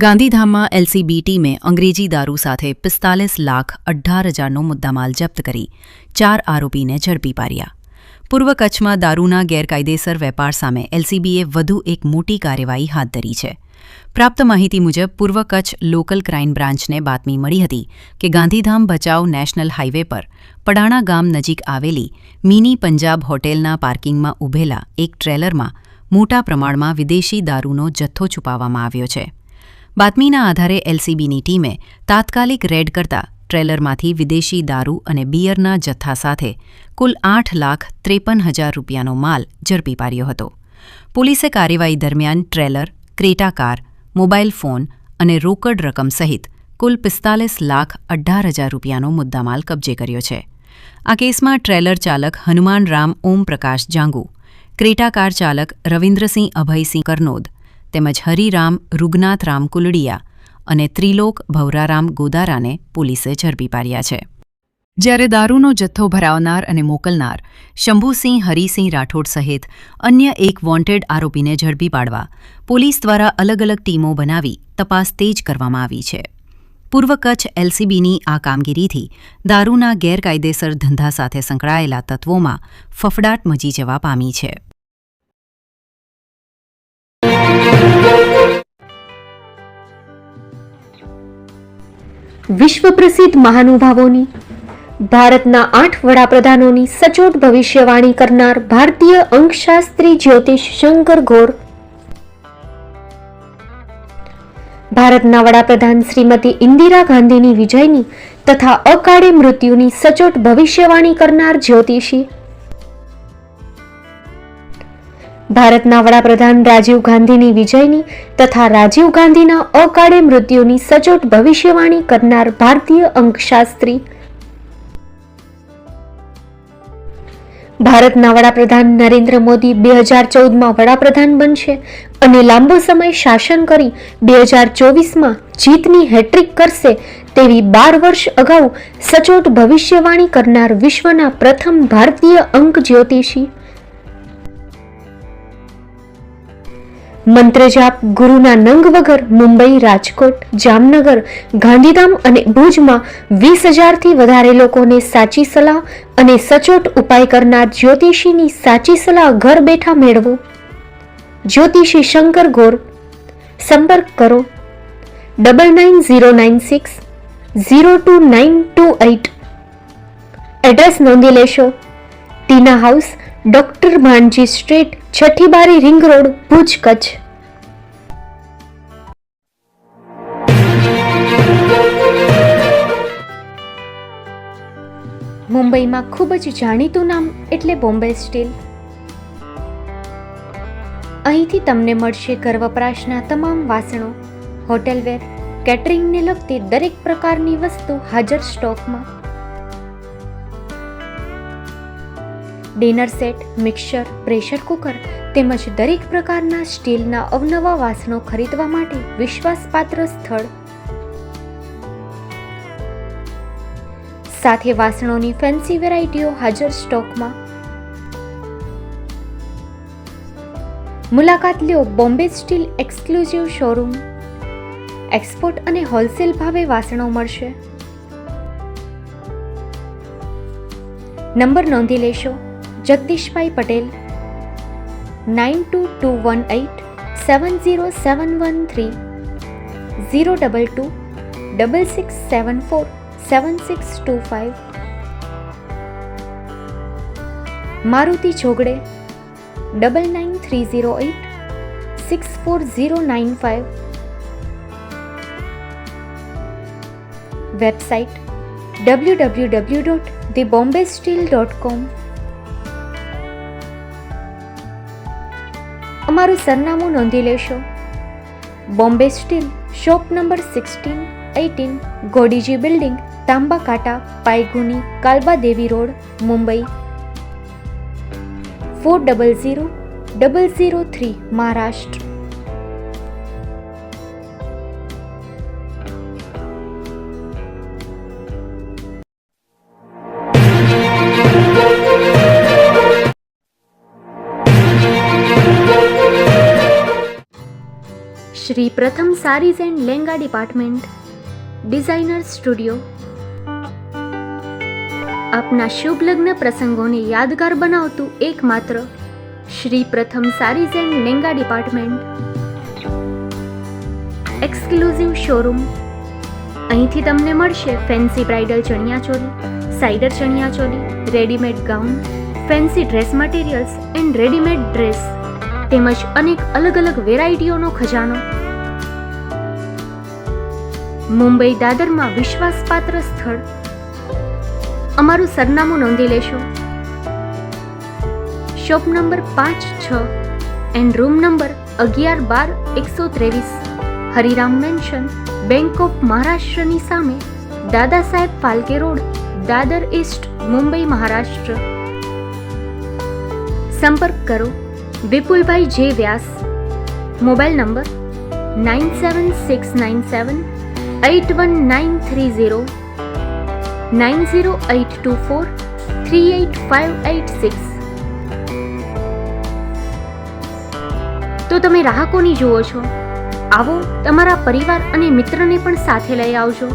ગાંધીધામમાં એલસીબી ટીમે અંગ્રેજી દારૂ સાથે 45,18,000નો મુદ્દામાલ જપ્ત કરી 4 આરોપીને ઝડપી પાડ્યા. પૂર્વ કચ્છમાં દારૂના ગેરકાયદેસર વેપાર સામે એલસીબીએ વધુ એક મોટી કાર્યવાહી હાથ ધરી છે. પ્રાપ્ત માહિતી મુજબ પૂર્વ કચ્છ લોકલ ક્રાઇમ બ્રાન્ચને બાતમી મળી હતી કે ગાંધીધામ ભચાઉ નેશનલ હાઇવે પર પડાણા ગામ નજીક આવેલી મિની પંજાબ હોટેલના પાર્કિંગમાં ઊભેલા એક ટ્રેલરમાં મોટા પ્રમાણમાં વિદેશી દારૂનો જથ્થો છુપાવવામાં આવ્યો છે. બાતમીના આધારે એલસીબીની ટીમે તાત્કાલિક રેડ કરતા ટ્રેલરમાંથી વિદેશી દારૂ અને બિયરના જથ્થા સાથે કુલ 8,53,000 રૂપિયાનો માલ ઝડપી પાડ્યો હતો. પોલીસે કાર્યવાહી દરમિયાન trailer, Creta car, mobile phone અને રોકડ રકમ સહિત કુલ 45,18,000 રૂપિયાનો મુદ્દામાલ કબજે કર્યો છે. આ કેસમાં ટ્રેલર ચાલક હનુમાન રામ ઓમપ્રકાશ જાંગુ, ક્રેટા કાર ચાલક રવિન્દ્રસિંહ અભયસિંહ કરનોદ તેમજ હરિરામ રૂગનાથરામ કુલડિયા અને ત્રિલોક ભવરારામ ગોદારાને પોલીસે ઝડપી પાડ્યા છે. જ્યારે દારૂનો જથ્થો ભરાવનાર અને મોકલનાર શંભુસિંહ હરિસિંહ રાઠોડ સહિત અન્ય એક વોન્ટેડ આરોપીને ઝડપી પાડવા પોલીસ દ્વારા અલગ અલગ ટીમો બનાવી તપાસ તેજ કરવામાં આવી છે. પૂર્વ કચ્છ એલસીબીની આ કામગીરીથી દારૂના ગેરકાયદેસર ધંધા સાથે સંકળાયેલા તત્વોમાં ફફડાટ મચી જવા પામી છે. વિશ્વ પ્રસિદ્ધ મહાનુભાવોની, ભારતના 8 વડાપ્રધાનોની સચોટ ભવિષ્યવાણી કરનાર ભારતીય અંકશાસ્ત્રી જ્યોતિષ શંકર ગોર, ભારતના વડાપ્રધાન શ્રીમતી ઇન્દિરા ગાંધીની વિજયની તથા અકાળે મૃત્યુની સચોટ ભવિષ્યવાણી કરનાર જ્યોતિષી, ભારતના વડાપ્રધાન રાજીવ ગાંધીની વિજયની તથા રાજીવ ગાંધીના અકાળે મૃત્યુની સચોટ ભવિષ્યવાણી કરનાર ભારતીય અંકશાસ્ત્રી, ભારતના વડાપ્રધાન નરેન્દ્ર મોદી 2014માં વડાપ્રધાન બનશે અને લાંબો સમય શાસન કરી 2024માં જીતની હેટ્રિક કરશે તેવી 12 વર્ષ અગાઉ સચોટ ભવિષ્યવાણી કરનાર વિશ્વના પ્રથમ ભારતીય અંક જ્યોતિષી, મંત્રજાપ ગુરુના નંગ વગર મુંબઈ, રાજકોટ, જામનગર, ગાંધીધામ અને ભુજમાં 20,000થી વધારે લોકોને સાચી સલાહ અને સચોટ ઉપાય કરનાર જ્યોતિષીની સાચી સલાહ ઘર બેઠા મેળવો. જ્યોતિષી શંકર ગોર. સંપર્ક કરો 99,096 02928. એડ્રેસ નોંધી લેશો: ટીના હાઉસ, ડોક્ટર ભાણજી સ્ટ્રીટ, છઠ્ઠી બારી, રિંગ રોડ, ભુજ, કચ્છ. મુંબઈમાં ખૂબ જ જાણીતું નામ એટલે બોમ્બે સ્ટીલ. અહીંથી તમને મળશે ઘર વપરાશના તમામ વાસણો, હોટેલવેર, કેટરિંગને લગતી દરેક પ્રકારની વસ્તુ હાજર સ્ટોકમાં. Dinner set, mixer, pressure cooker તેમજ દરેક પ્રકારના સ્ટીલના અવનવા વાસણો ખરીદવા માટે વિશ્વાસપાત્ર સ્થળ. સાથે વાસણોની ફેન્સી વેરાયટીઓ હાજર સ્ટોકમાં. મુલાકાત લ્યો Bombay steel exclusive showroom. Export અને હોલસેલ ભાવે વાસણો મળશે. નંબર નોંધી લેશો: જગદીશભાઈ પટેલ 9221870713 022 6674 7625. મારુતિ જોગડે 9930864095. Website www.thebombasteel.com. અમારું સરનામું નોંધી લેશો: Bombay steel, shop number 16-18, Godiji building, Tamba Kanta, Pydhonie, Kalbadevi road, Mumbai 400003, Maharashtra. Shri Pratham sarees and lenga department, designer studio આપના શુભ લગ્ન પ્રસંગોને યાદગાર બનાવતું એકમાત્ર Shri Pratham sarees and lenga department, exclusive showroom. અહીંથી તમને મળશે fancy bridal chaniya choli, cider chaniya choli, readymade gown, fancy dress materials and readymade dress તેમજ અનેક અલગ અલગ વેરાયટીઓનો ખજાનો. મુંબઈ દાદરમાં વિશ્વાસપાત્ર સ્થળ. અમારું સરનામું નોંધી લેશો. Shop number 5-6 and room number 11-12-123, Hariram mansion, bank of મહારાષ્ટ્રની સામે, દાદા સાહેબ ફાલ્કે રોડ, દાદર ઈસ્ટ, મુંબઈ, મહારાષ્ટ્ર. સંપર્ક કરો વિપુલભાઈ જે વ્યાસ. Mobile number 9769781930, 9082438586. તો તમે રાહ કોની જુઓ છો? આવો, તમારા પરિવાર અને મિત્રને પણ સાથે લઈ આવજો.